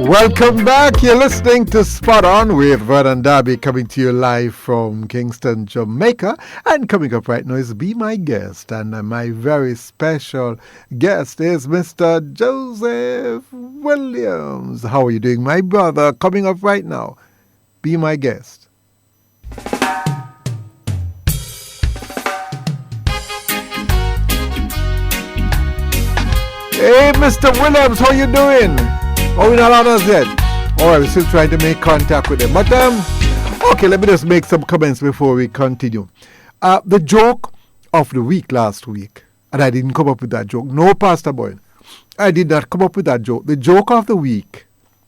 Welcome back. You're listening to Spot On with Vernon Darby, coming to you live from Kingston, Jamaica. And coming up right now is Be My Guest. And my very special guest is Mr. Joseph Williams. How are you doing, my brother? Coming up right now, Be My Guest. Hey, Mr. Williams, how you doing? Oh, we're not on us yet. All right, we're still trying to make contact with them. But, okay, let me just make some comments before we continue. The joke of the week last week, and I didn't come up with that joke. No, Pastor Boyd, I did not come up with that joke. The joke of the week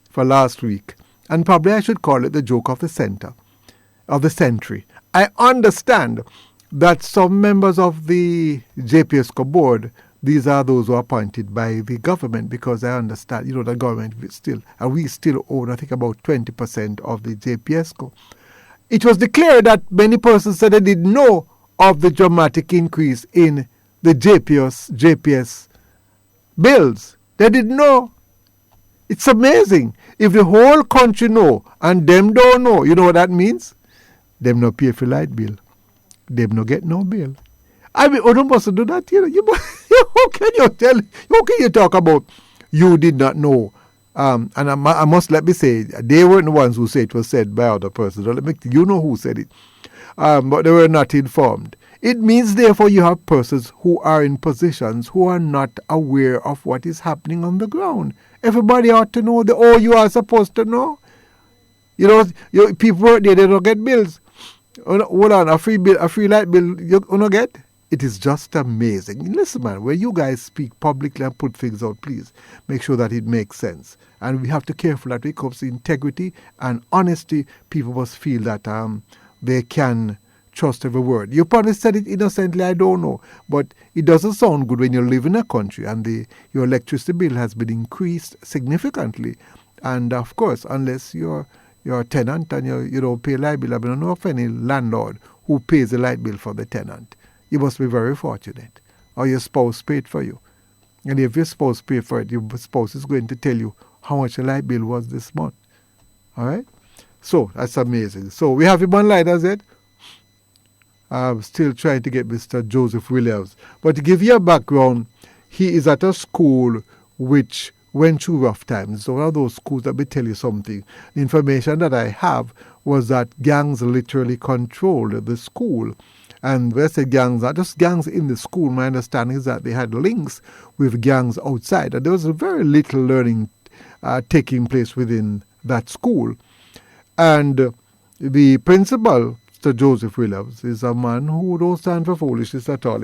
for last week, and probably I should call it the joke of the century. I understand that some members of the JPSCO board, these are those who are appointed by the government, because I understand, the government we still own, I think, about 20% of the JPSCO. It was declared that many persons said they didn't know of the dramatic increase in the JPS bills. They didn't know. It's amazing. If the whole country know and them don't know, you know what that means? Them no pay for light bill. Them no get no bill. I mean, you must do that. How can you talk about you did not know? And I must let me say, they weren't the ones who said it was said by other persons. You know who said it. But they were not informed. It means, therefore, you have persons who are in positions who are not aware of what is happening on the ground. Everybody ought to know. You are supposed to know. People work there, they don't get bills. Hold on, a free light bill, you don't get? It is just amazing. Listen, man, when you guys speak publicly and put things out, please make sure that it makes sense. And we have to be careful that when it comes to integrity and honesty, people must feel that they can trust every word. You probably said it innocently, I don't know. But it doesn't sound good when you live in a country and your electricity bill has been increased significantly. And, of course, unless you're a tenant and you don't pay light bill, I don't know of any landlord who pays the light bill for the tenant. You must be very fortunate. Or your spouse paid for you. And if your spouse paid for it, your spouse is going to tell you how much your light bill was this month. All right? So, that's amazing. So, we have him online, is it? I'm still trying to get Mr. Joseph Williams. But to give you a background, he is at a school which went through rough times. So one of those schools, let me tell you something. The information that I have was that gangs literally controlled the school. And when I say gangs, not just gangs in the school, my understanding is that they had links with gangs outside. And there was very little learning taking place within that school. And the principal, Mr. Joseph Williams, is a man who don't stand for foolishness at all.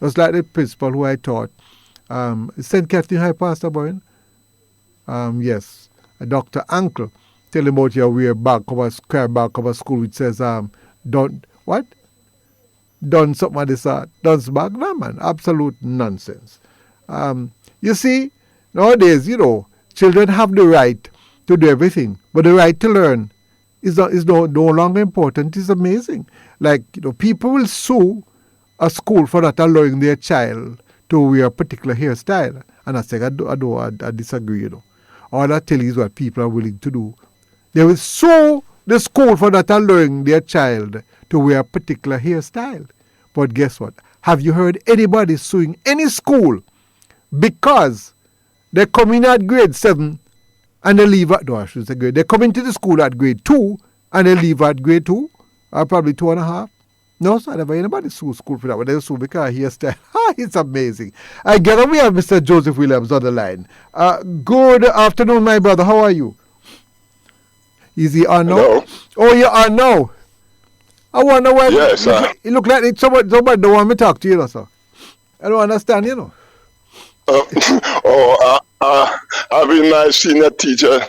Just like the principal who I taught, St. Catherine High, Pastor Boyne. Yes, Dr. Ankle. Tell him about your weird square back of a school which says, done something like this, done back. No, man, absolute nonsense. You see, nowadays, children have the right to do everything, but the right to learn is no longer important. It's amazing. People will sue a school for not allowing their child to wear a particular hairstyle. And I say, I disagree, All I tell you is what people are willing to do. They will sue the school for not allowing their child to wear a particular hairstyle. But guess what? Have you heard anybody suing any school because they come in at grade 7 and they leave at, they come into the school at grade 2 and they leave at grade 2, or probably 2.5? No, so I never anybody sue school for that, but they sue because hairstyle. It's amazing. I gather we have Mr. Joseph Williams on the line. Good afternoon, my brother. How are you? Is he on now? Hello? Oh, you are now. I wonder why. Yes, it look like somebody don't want me to talk to you, sir. I don't understand, I've been my senior teacher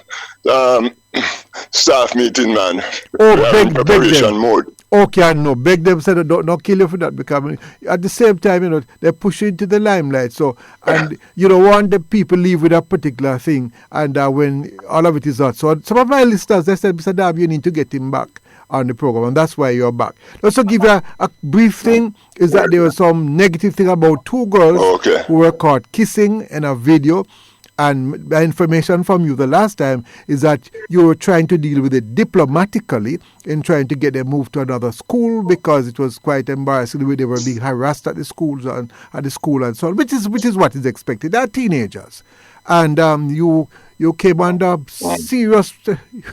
staff meeting, man. Oh, preparation mode. Okay, I know. Beg them, say don't kill you for that, because at the same time, they push you into the limelight. So, and you don't want the people leave with a particular thing, and when all of it is out. So, some of my listeners, they said, Mr. Darby, you need to get him back on the program, and that's why you're back. Let's give you a brief thing, is that there was some negative thing about two girls who were caught kissing in a video, And the information from you the last time is that you were trying to deal with it diplomatically in trying to get them moved to another school because it was quite embarrassing the way they were being harassed at the schools and at the school and so on, which is what is expected. They are teenagers, and you came under serious.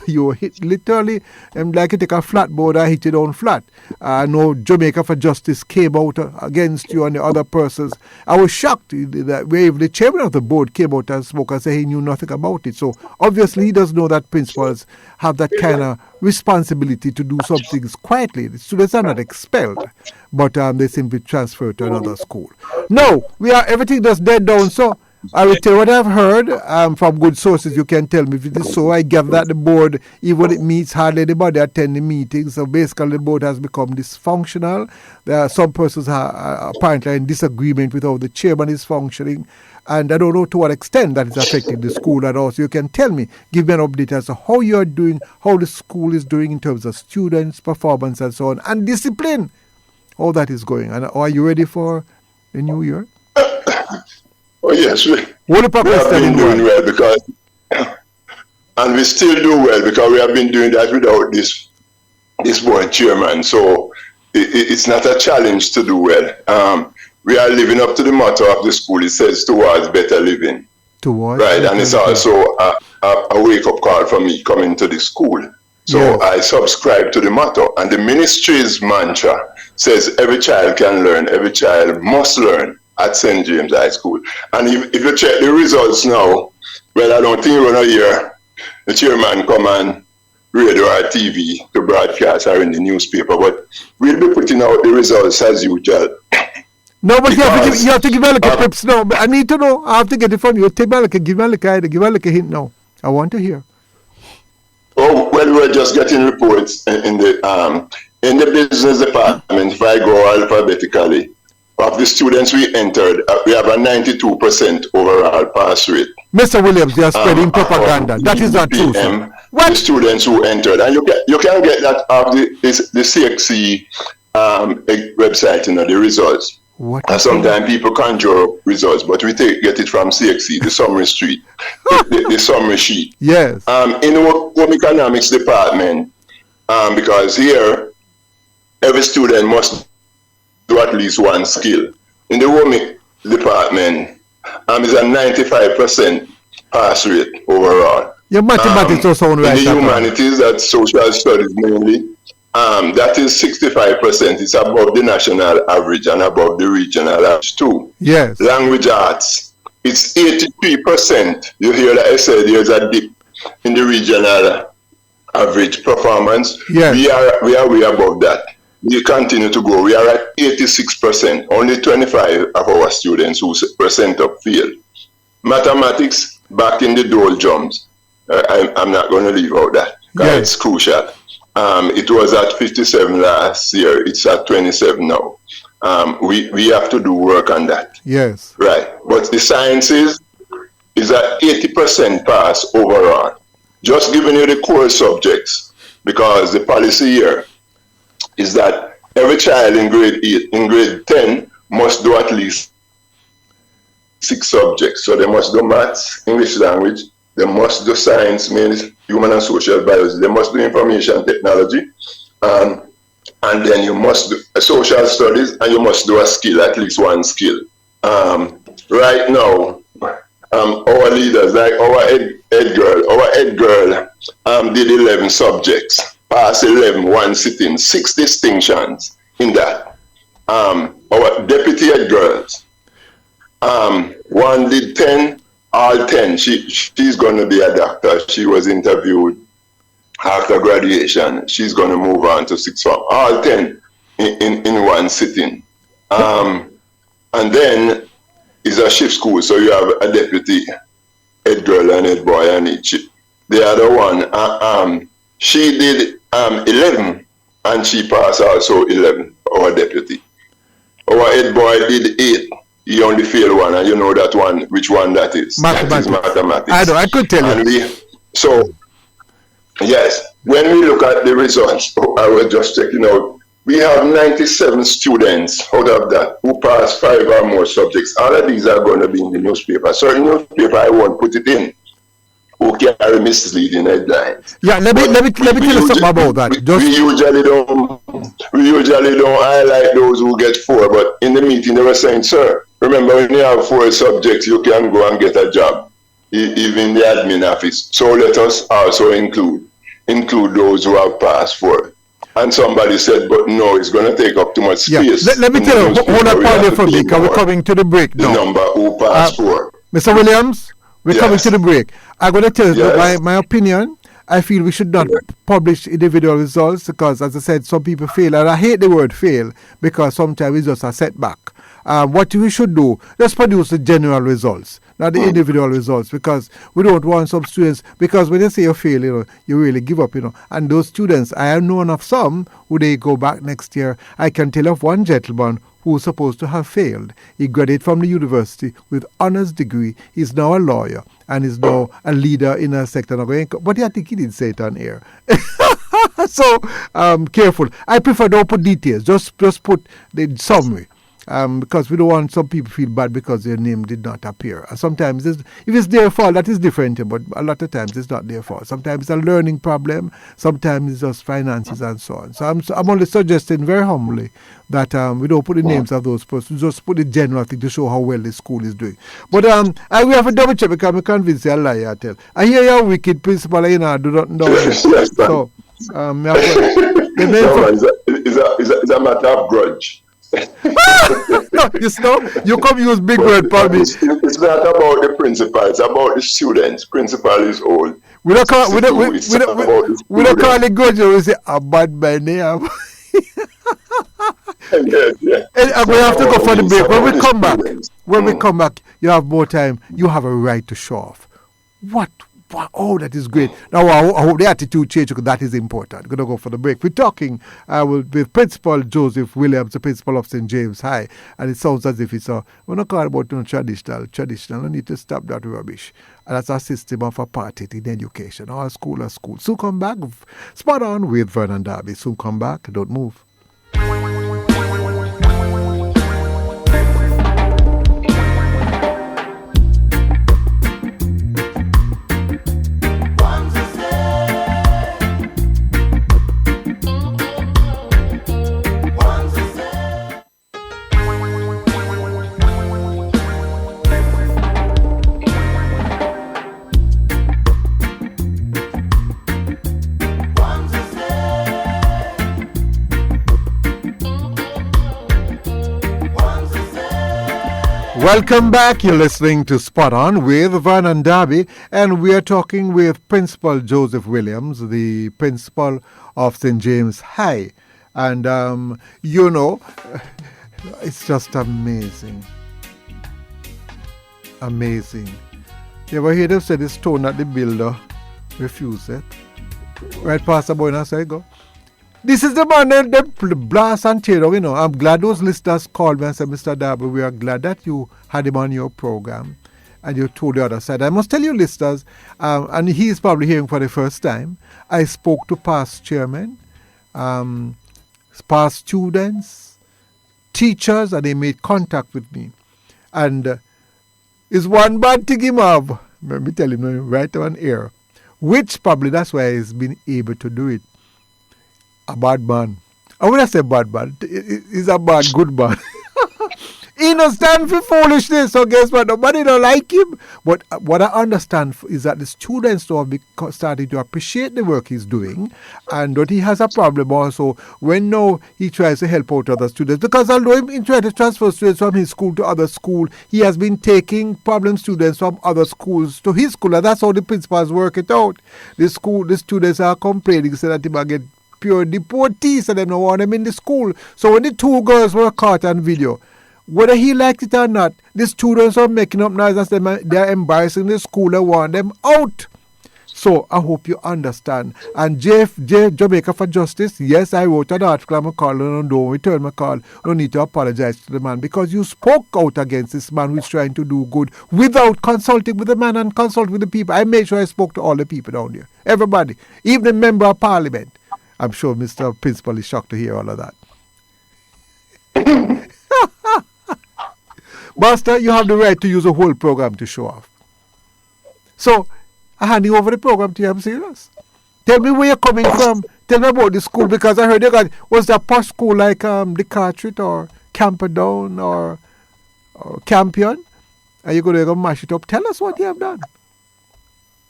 You were hit literally, like you take a flatboard and hit it on flat. No Jamaica for Justice came out against you and the other persons. I was shocked that the chairman of the board came out and spoke and said he knew nothing about it. So obviously he does know that principals have that kind of responsibility to do some things quietly. The students are not expelled, but they simply transferred to another school. No, everything just dead down. So I will tell you what I've heard from good sources. You can tell me if it is so. I gather that the board, even when it meets, hardly anybody attend the meetings. So basically, the board has become dysfunctional. There are some persons are apparently in disagreement with how the chairman is functioning. And I don't know to what extent that is affecting the school at all. So you can tell me, give me an update as to how you are doing, how the school is doing in terms of students, performance, and so on, and discipline. All that is going. And are you ready for the new year? Oh yes, we have been doing well because, and we still do well because we have been doing that without this board chairman. So it's not a challenge to do well. We are living up to the motto of the school. It says towards better living. Right, and it's also a wake-up call for me coming to the school. So yes. I subscribe to the motto, and the ministry's mantra says every child can learn, every child must learn at St. James High School. And if you check the results now, well, I don't think you're going to hear the chairman come on radio or TV to broadcast or in the newspaper, but we'll be putting out the results as usual. No, but you have to give me like a pips now. I need to know. I have to get it from you. Give me like a hint now. I want to hear. Oh, well, we're just getting reports in the business department. If I go alphabetically, of the students we entered, we have a 92% overall pass rate. Mr. Williams, you are spreading propaganda. That is not true. The students who entered, and you can get that off the CXC website, the results. And sometimes people conjure up results, but we get it from CXC, the summary sheet, the summary sheet. Yes. In the home economics department, because here every student must do at least one skill. In the home department, it's a 95% pass rate overall. Your mathematics also sound right. In the humanities, that's social studies mainly. That is 65%. It's above the national average and above the regional average too. Yes. Language arts, it's 83%. You hear that I said there's a dip in the regional average performance. Yes. We are way above that. We continue to grow. We are at 86%. Only 25 of our students who percent up fail. Mathematics, back in the doldrums. I'm not going to leave out that. Yes. It's crucial. It was at 57 last year. It's at 27 now. We have to do work on that. Yes. Right. But the sciences is at 80% pass overall. Just giving you the core subjects, because the policy here is that every child in grade 10 must do at least 6 subjects. So they must do maths, English language, they must do science, mainly human and social biology, they must do information technology, and then you must do social studies, and you must do a skill, at least one skill. Right now, our leaders, like our head girl did 11 subjects. Pass 11, one sitting, 6 distinctions in that. Our deputy head girls, one did 10, all 10. She's going to be a doctor. She was interviewed after graduation. She's going to move on to 6th form. All 10 in one sitting. And then is a shift school, so you have a deputy head girl and head boy and each. The other one, she did 11, and she passed also 11, our deputy. Our head boy did 8. He only failed 1, and you know that one, which one that is. Mathematics. That is mathematics. I could tell you. So, yes, when we look at the results, I was just checking out We have 97 students out of that who pass 5 or more subjects. All of these are going to be in the newspaper. Certain newspaper I won't put it in, who carry misleading headlines. Yeah, let me tell you something about that. We usually don't highlight those who get 4, but in the meeting they were saying, sir, remember when you have 4 subjects, you can go and get a job, even in the admin office. So let us also include those who have passed 4. And somebody said, but no, it's going to take up too much space. Yeah. Let me tell you, hold up on there for me, because we're coming to the break now. The number who passed 4. Mr. Williams, we're coming to the break. I'm going to tell you my opinion. I feel we should not publish individual results because, as I said, some people fail. And I hate the word fail because sometimes it's just a setback. What we should do, let's produce the general results, not the individual results, because we don't want some students, because when they say you fail, you really give up, And those students, I have known of some who they go back next year. I can tell of one gentleman who was supposed to have failed. He graduated from the university with honors degree. He's now a lawyer and is now a leader in a sector. But I think he didn't say it on air. So careful. I prefer don't put details. Just put the summary. Because we don't want some people feel bad because their name did not appear. And sometimes, if it's their fault, that is different, but a lot of times it's not their fault. Sometimes it's a learning problem, sometimes it's just finances and so on. So I'm only suggesting very humbly that we don't put the names of those persons, just put the general thing to show how well the school is doing. But we have a double check because I'm convinced you're a liar, I tell. I hear you're a wicked principal, do not know. So, it's a matter of grudge. No, you come use big word for me. It's not about the principal, it's about the students. Principal is old. We don't call it good, we say a bad man name. And we have to go for the break. When we come back, you have more time. You have a right to show off. What? Oh, that is great. Now, I hope the attitude change because that is important. We're going to go for the break. We're talking with Principal Joseph Williams, the principal of St. James High. And it sounds as if we're not calling about traditional. I need to stop that rubbish. And that's a system of apartheid in education. All school are school. Soon come back. Spot on with Vernon Darby. Soon come back. Don't move. Welcome back. You're listening to Spot On with Vernon Darby, and we are talking with Principal Joseph Williams, the principal of St. James High. And, it's just amazing. Amazing. You ever hear them say the stone that the builder refused it? Right, Pastor Boy, now say go. This is the man that blast and tear down, I'm glad those listeners called me and said, Mr. Darby, we are glad that you had him on your program and you told the other side. I must tell you, listeners, and he is probably hearing for the first time, I spoke to past chairmen, past students, teachers, and they made contact with me. And it's one bad thing him have. Let me tell him right on air, which probably that's why he's been able to do it. A bad man. I wouldn't say bad man. He's a bad, good man. He don't stand for foolishness. So guess what? Nobody don't like him. But what I understand is that the students have started to appreciate the work he's doing, and that he has a problem also when now he tries to help out other students. Because although he tried to transfer students from his school to other school, he has been taking problem students from other schools to his school, and that's how the principals work it out. The students are complaining so that he might get pure deportees and they don't want them in the school. So when the 2 girls were caught on video, whether he liked it or not, the students are making up noise and they're embarrassing the school and want them out. So I hope you understand. And Jamaica for Justice, yes, I wrote an article on my call and don't return my call. You need to apologize to the man because you spoke out against this man who is trying to do good without consulting with the man and consult with the people. I made sure I spoke to all the people down there. Everybody, even the member of parliament. I'm sure Mr. Principal is shocked to hear all of that. Master, you have the right to use a whole program to show off. So, I'm handing over the program to you. I'm serious. Tell me where you're coming from. Tell me about the school, because I heard you got, was that posh school like the Carteret or Camperdown or Campion? Are you going to go mash it up? Tell us what you have done.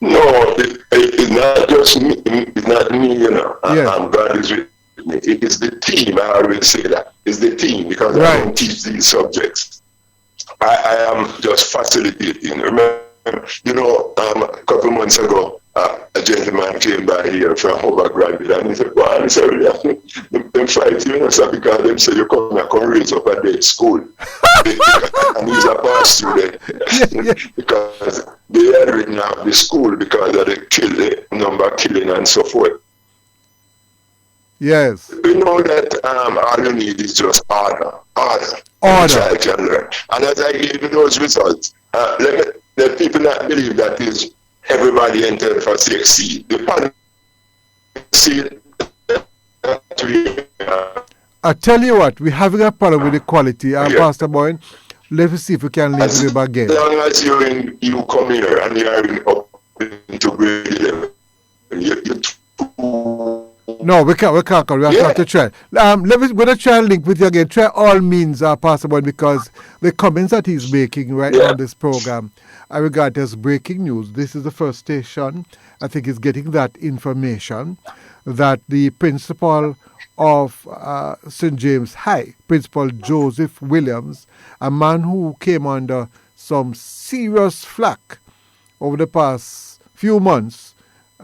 No, it's not just me. It's not me, you know. Yes. God is with me. It is the team. I always say that. It's the team, because I don't teach these subjects. I am just facilitating. Remember, you know, a couple months ago, a gentleman came by here from overgraduate, and he said, well, it's really them fight you, sir, because them say you come raise up a day school. And he's a past student. Because they had written out the school because of the number killing and so forth. Yes. We know that all you need is just order. Child can learn. And as I gave you those results, let people not believe that is everybody entered for succeed. The succeed. I tell you what, we're having a problem with the quality. Pastor Boyne, let's see if we can link it back again. As long as you come here and you're up into grade 11, no, we can't. We have to try. We're going to try and link with you again. Try all means, Pastor Boyne, because the comments that he's making right now on this program, I regard as breaking news. This is the first station, I think, is getting that information that the principal of St. James High, Principal Joseph Williams, a man who came under some serious flack over the past few months,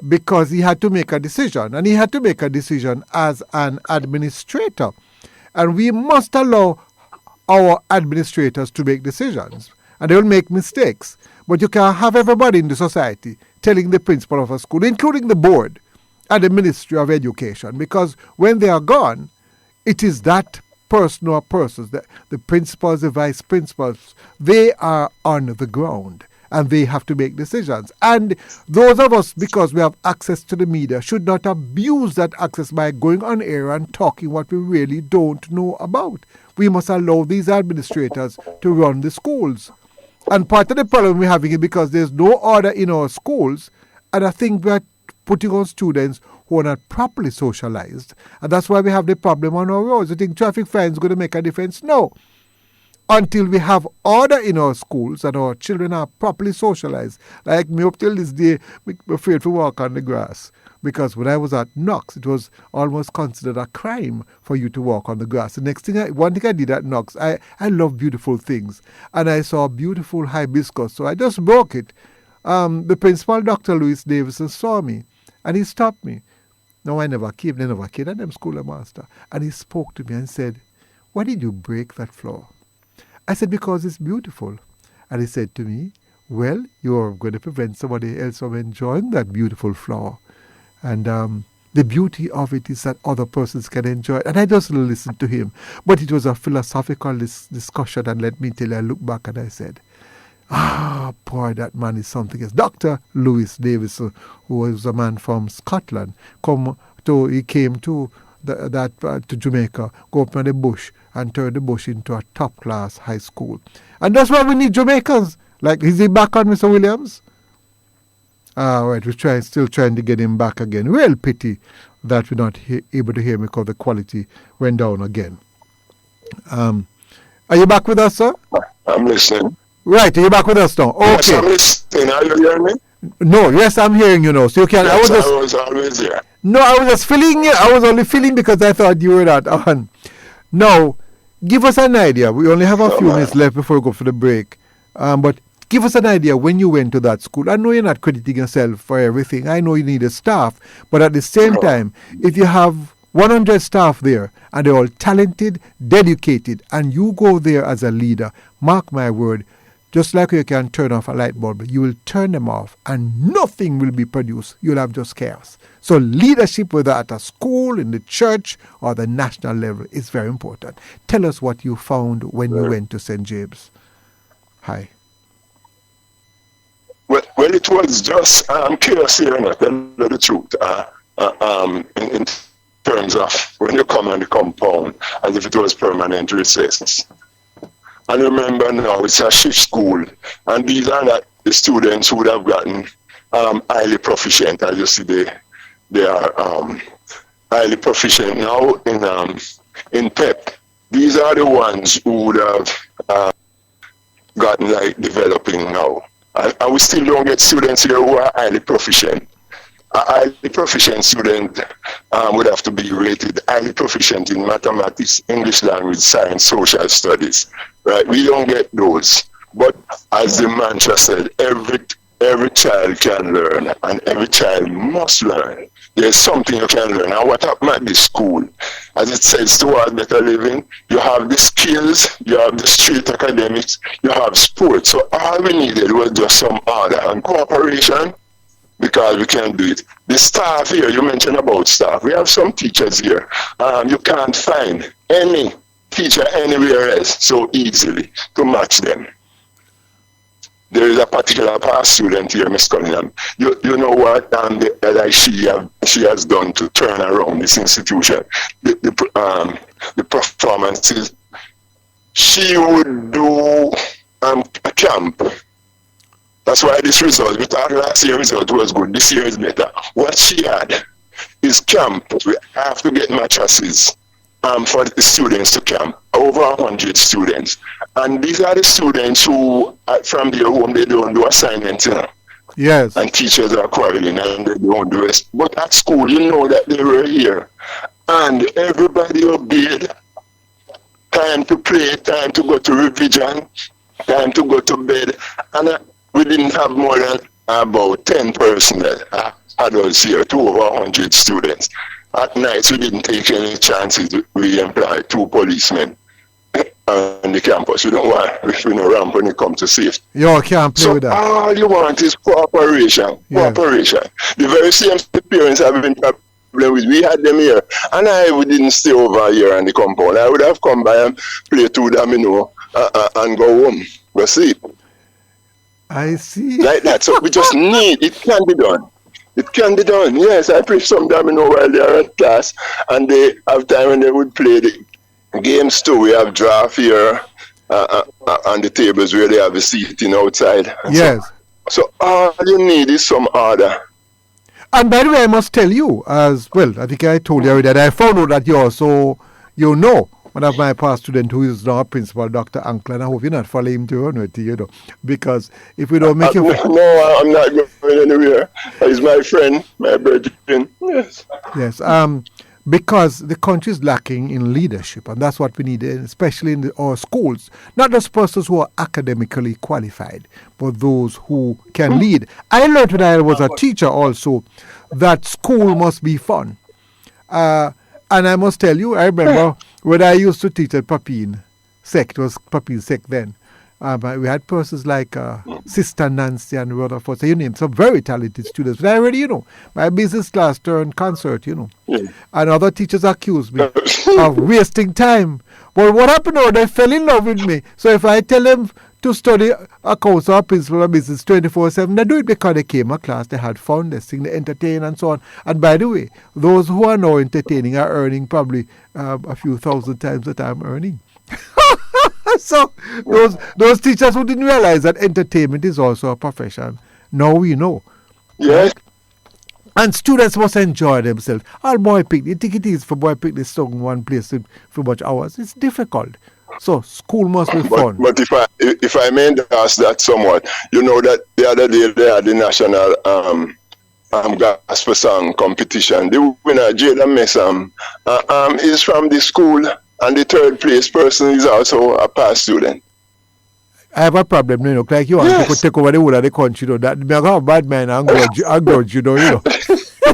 because he had to make a decision, and he had to make a decision as an administrator. And we must allow our administrators to make decisions, and they will make mistakes. But you can't have everybody in the society telling the principal of a school, including the board and the Ministry of Education, because when they are gone, it is that person or persons, the principals, the vice principals, they are on the ground. And they have to make decisions. And those of us, because we have access to the media, should not abuse that access by going on air and talking what we really don't know about. We must allow these administrators to run the schools. And part of the problem we're having is because there's no order in our schools, and I think we're putting on students who are not properly socialized. And that's why we have the problem on our roads. You think traffic fines are going to make a difference? No. Until we have order in our schools and our children are properly socialized. Like me up till this day, I'm afraid to walk on the grass. Because when I was at Knox, it was almost considered a crime for you to walk on the grass. The next thing, one thing I did at Knox, I love beautiful things. And I saw a beautiful hibiscus, so I just broke it. The principal, Dr. Louis Davison, saw me and he stopped me. No, I never came, and I'm school master. And he spoke to me and said, why did you break that floor? I said, because it's beautiful. And he said to me, well, you're going to prevent somebody else from enjoying that beautiful flower. And the beauty of it is that other persons can enjoy it. And I just listened to him. But it was a philosophical discussion. And let me tell you, I looked back and I said, boy, that man is something else. Dr. Louis Davison, who was a man from Scotland, he came to to Jamaica, go up in the bush and turn the bush into a top-class high school. And that's why we need Jamaicans. Like, is he back on, Mr. Williams? Right, we're still trying to get him back again. Real pity that we're not able to hear him because the quality went down again. Are you back with us, sir? I'm listening. Right, are you back with us now? Okay. Yes, I'm listening. Are you hearing me? No, yes, I'm hearing you now. So you can. Yes, I was always here. No, I was just filling you. I was only filling because I thought you were not on. Now, give us an idea. We only have a few minutes left before we go for the break. But give us an idea when you went to that school. I know you're not crediting yourself for everything. I know you need a staff. But at the same time, if you have 100 staff there and they're all talented, dedicated, and you go there as a leader, mark my word, just like you can turn off a light bulb, you will turn them off and nothing will be produced. You'll have just chaos. So leadership, whether at a school, in the church, or the national level, is very important. Tell us what you found when you went to St. James. Hi. Well, it was just chaos here, and I tell you the truth. In terms of when you come on the compound as if it was permanent recess. And remember now, it's a shift school, and these are not the students who would have gotten highly proficient. As you see, they are highly proficient now in PEP. These are the ones who would have gotten like developing now. And we still don't get students here who are highly proficient. A highly proficient student would have to be rated highly proficient in mathematics, English language, science, social studies. Right? We don't get those. But as the mantra said, every child can learn, and every child must learn. There's something you can learn. And what happened at this school, as it says, towards better living, you have the skills, you have the street academics, you have sports. So all we needed was just some order and cooperation, because we can do it. The staff here, you mentioned about staff. We have some teachers here. You can't find any teacher anywhere else so easily to match them. There is a particular past student here, Miss Cunningham. You know what like she has done to turn around this institution. The performances. She would do a camp. That's why this result, we thought last year's result was good, this year is better. What she had is camp. We have to get mattresses for the students to camp, over 100 students. And these are the students who, from their home, they don't do assignments, you know. Yes. And teachers are quarreling and they don't do it. But at school, you know that they were here. And everybody obeyed. Time to play, time to go to revision, time to go to bed. And we didn't have more than about 10 personnel, adults here, to over 100 students. At night, we didn't take any chances. We employed 2 policemen on the campus. We don't want, we know ramp when it comes to safety. You can't play with that. All you want is cooperation. Yeah. Cooperation. The very same parents have been problem with. We had them here, and we didn't stay over here on the compound. I would have come by and play 2 domino and go home, go sleep. I see. Like that. So we just need, it can be done. It can be done. Yes, I play some domino while they are at class, and they have time when they would play the games too. We have draft here on the tables where they have a seating outside. Yes. So all you need is some order. And by the way, I must tell you as well, I think I told you already that I found out that you also, you know, one of my past students who is now a principal, Dr. Ankle, and I hope you're not following him to university, you know, because if we don't make you... No, I'm not going anywhere. He's my friend, my brother. Yes. Yes, because the country is lacking in leadership, and that's what we need, especially in our schools. Not just persons who are academically qualified, but those who can lead. I learned when I was a teacher also that school must be fun. And I must tell you, I remember when I used to teach at Papine Sec, it was Papine Sec then. We had persons like Sister Nancy and Rutherford. So you name some very talented students. But I already, you know, my business class turned concert, you know. Yeah. And other teachers accused me of wasting time. Well, what happened now? They fell in love with me. So if I tell them to study accounts or principal of business 24/7, they do it because they came to class, they had fun, they sing, they entertain, and so on. And by the way, those who are now entertaining are earning probably a few thousand times that I'm earning. So those teachers who didn't realize that entertainment is also a profession, now we know. Yes. And students must enjoy themselves. All boy picnic, you think it is for boy picnic stuck in one place for much hours? It's difficult. So school must be fun. But if I may ask that somewhat, you know that the other day they had the national gospel song competition. The winner, Jada Messam, is from the school, and the 3rd place person is also a past student. I have a problem, you know, like you want to take over the whole of the country, you know, that me have a bad man and grudge, you know.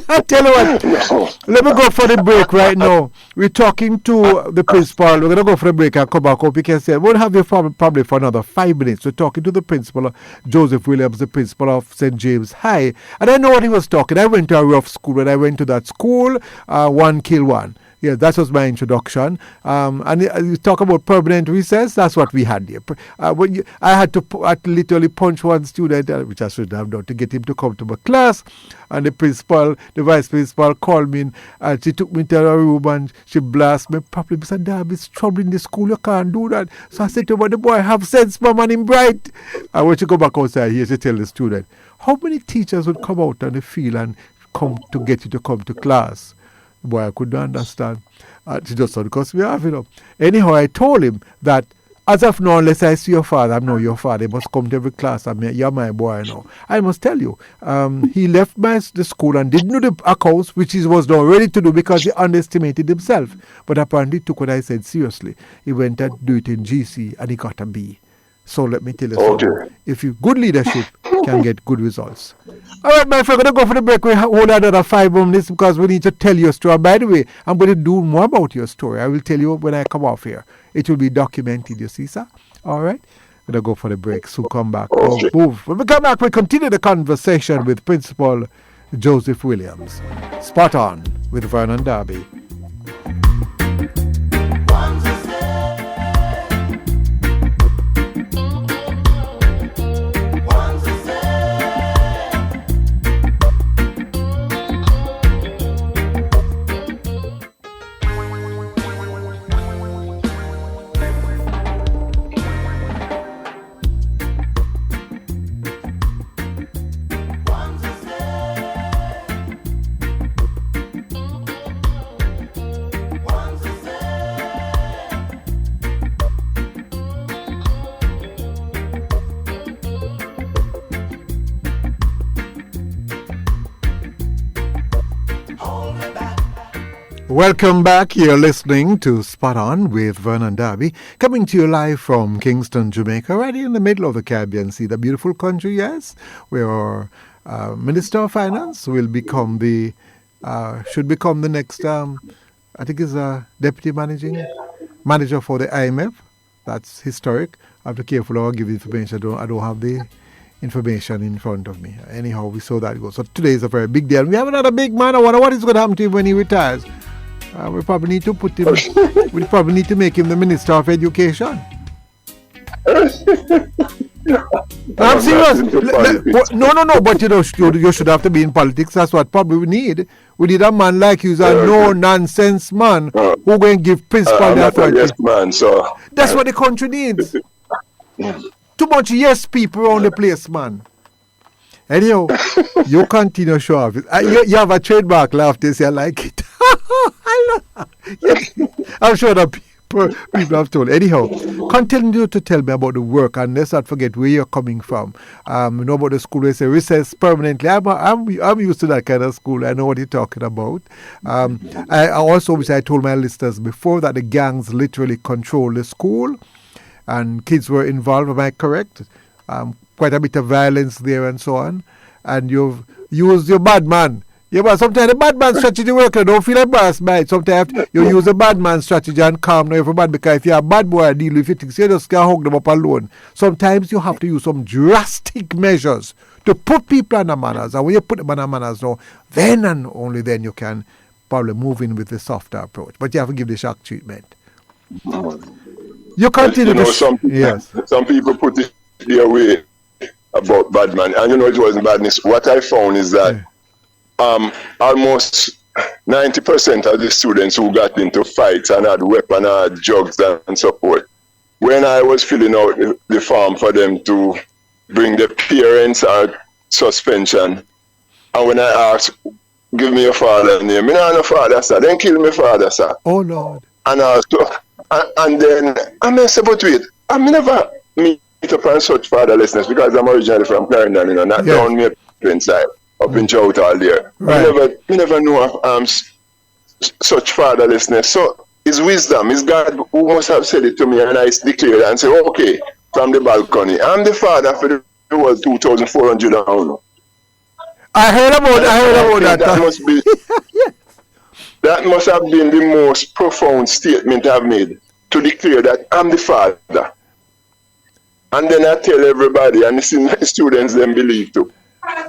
I tell you what, let me go for the break right now. We're talking to the principal. We're going to go for the break and come back up. We can say, we'll have you probably for another 5 minutes. We're talking to the principal, Joseph Williams, the principal of St. James High. And I know what he was talking. I went to a rough school. When I went to that school, 1 kill 1. Yeah, that was my introduction. And you talk about permanent recess. That's what we had here. I had to literally punch one student, which I should have done, to get him to come to my class. And the vice principal called me in, and she took me to her room and she blasted me. Probably said, "Damn, it's trouble in the school. You can't do that." So I said to her, "The boy have sense, mom, and him bright." And when she go back outside here, she tell the student, how many teachers would come out on the field and come to get you to come to class? Boy, I couldn't understand. She just said, because we have, Anyhow, I told him that as of now, unless I see your father, I know your father, he must come to every class. You're my boy now. I must tell you, he left the school and didn't do the accounts, which he was not ready to do because he underestimated himself. But apparently took what I said seriously. He went and do it in GC and he got a B. So let me tell you something. If you good leadership can get good results. All right, my friend, we're going to go for the break. We hold another 5 minutes because we need to tell your story. And by the way, I'm going to do more about your story. I will tell you when I come off here. It will be documented, you see, sir? All right? We're going to go for the break. So come back. Okay. Move. When we come back, we continue the conversation with Principal Joseph Williams. Spot on with Vernon Darby. Welcome back. You're listening to Spot On with Vernon Darby, coming to you live from Kingston, Jamaica, right in the middle of the Caribbean Sea, the beautiful country, yes, where our Minister of Finance should become the next, I think is a deputy manager for the IMF. That's historic. I have to be careful how I give information. I don't have the information in front of me. Anyhow, we saw that go. So today is a very big day. And we have another big man. I wonder what is going to happen to him when he retires. We probably need to put him. We probably need to make him the Minister of Education. I'm serious. No. But you should have to be in politics. That's what probably we need. We need a man like you, a no-nonsense man who going to give principle the authority. Yes, man. So that's what the country needs. Too much yes people around the place, man. Anyhow, you continue show off. You have a trademark laugh this. I like it. I'm sure that people have told. Anyhow, continue to tell me about the work, and let's not forget where you're coming from. You know about the school where they say recess permanently. I'm used to that kind of school. I know what you're talking about. I also, which I told my listeners before, that the gangs literally control the school, and kids were involved. Am I correct? Quite a bit of violence there and so on. And you've used your bad man. Yeah, but sometimes the bad man strategy works. Don't feel embarrassed by it. Sometimes you use a bad man strategy and calm down everybody, because if you're a bad boy, deal with it. You just can't hug them up alone. Sometimes you have to use some drastic measures to put people under manners. And when you put them under manners now, then and only then you can probably move in with the softer approach. But you have to give the shock treatment. You continue to... Some people put it their way about bad man. And it wasn't badness. What I found is that almost 90% of the students who got into fights and had weapons, had drugs and support, when I was filling out the form for them to bring the parents or suspension, and when I asked, give me your father's name, I don't know father, sir, then kill me father, sir. Oh, Lord. And then I said, but wait, I never meet up on such fatherlessness, because I'm originally from Clarendon, not down me inside, up in Chowtal there. Right. I never knew of such fatherlessness. So it's wisdom, it's God who must have said it to me, and I declared and said, okay, from the balcony, I'm the father for the world 2,400 now. I heard about that. That must be. That must have been the most profound statement I've made, to declare that I'm the father. And then I tell everybody, and the students then believe too.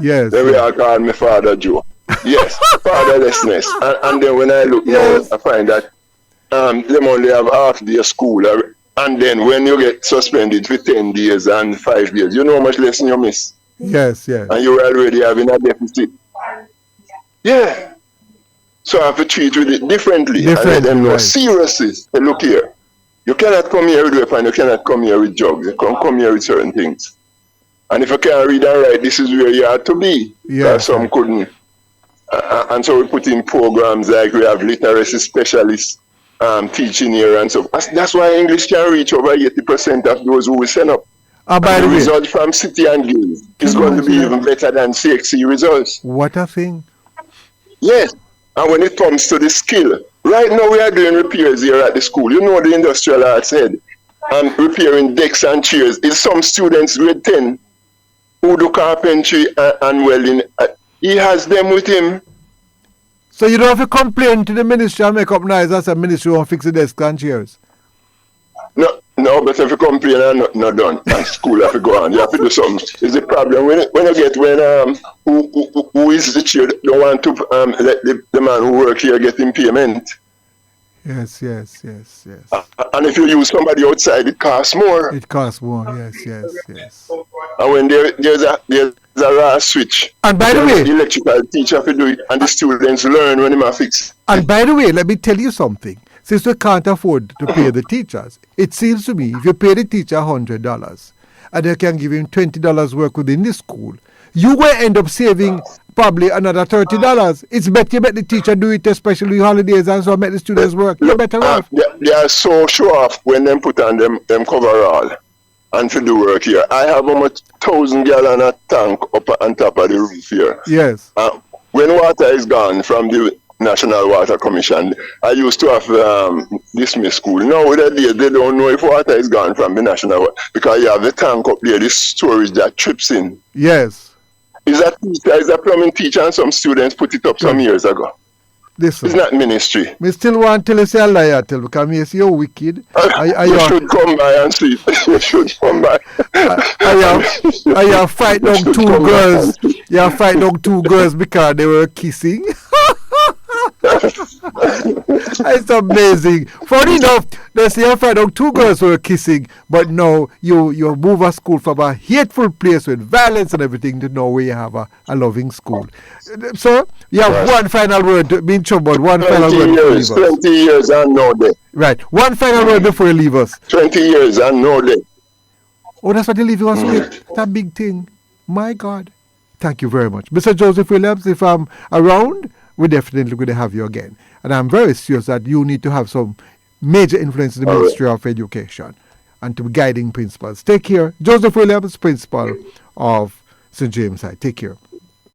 Yes. Then we all call me Father Joe. Yes, fatherlessness. And then when I look Yes. now, I find that them only have half day school. And then when you get suspended for 10 days and 5 years, you know how much lesson you miss. Yes, yes. And you're already having a deficit. Yeah. So I have to treat with it differently and let Differently, them know right. seriously. Say, look here, you cannot come here with weapon, you cannot come here with drugs. You can't come here with certain things. And if you can't read and write, this is where you have to be. Yes, Some yes. couldn't. And so we put in programs like we have literacy specialists teaching here and so. That's why English can reach over 80% of those who we send up. By And the the way, result from City and Guild can is you going to be imagine that? even better than CXC results. What a thing. Yes. And when it comes to the skill, right now we are doing repairs here at the school. You know the industrial arts head. Repairing decks and chairs. It's some students grade 10 who do carpentry and welding. He has them with him. So you don't have to complain to the ministry and make up noise as a ministry won't fix the desk and chairs. No, but if you complain and not done, and school have to go on, you have to do something. It's a problem when you get who is the chair don't want to let the man who work here get in payment. Yes, yes, yes, yes. And if you use somebody outside, it costs more. It costs more. Yes, yes, yes. And when there's a raw switch, And by the way, the electrical teacher have to do it, and the students learn when they fix. And by the way, let me tell you something. Since we can't afford to pay the teachers, it seems to me if you pay the teacher $100 and they can give him $20 work within the school, you will end up saving probably another $30. It's better you make the teacher do it, especially holidays, and so make the students work. You're better off. They are so show off when them put on them coverall and to do work here. I have almost 1,000 gallon a tank up on top of the roof here. Yes. When water is gone from the National Water Commission, I used to have dismissed school. Now they don't know if water is gone from the National Water because you have the tank up there, this storage that trips in. Yes. Is a plumbing teacher and some students put it up some years ago. Listen. It's not ministry. Me still want to tell you say a liar till because me say you're wicked. You should come by and see. You should come by. I fight down two girls. You fight down two girls because they were kissing. It's amazing. Funny enough, they say I find out two girls were kissing, but no, you move a school from a hateful place with violence and everything to know where you have a loving school. So, you have one final word to be in trouble. One final word before you leave us. 20 years and no day. Right. One final word before you leave us. 20 years and no day. Oh, that's what you're leaving us with? That big thing. My God. Thank you very much. Mr. Joseph Williams, if I'm around, we're definitely going to have you again. And I'm very serious that you need to have some major influence in the Ministry of Education and to be guiding principals. Take care. Joseph Williams, Principal of St. James High. Take care.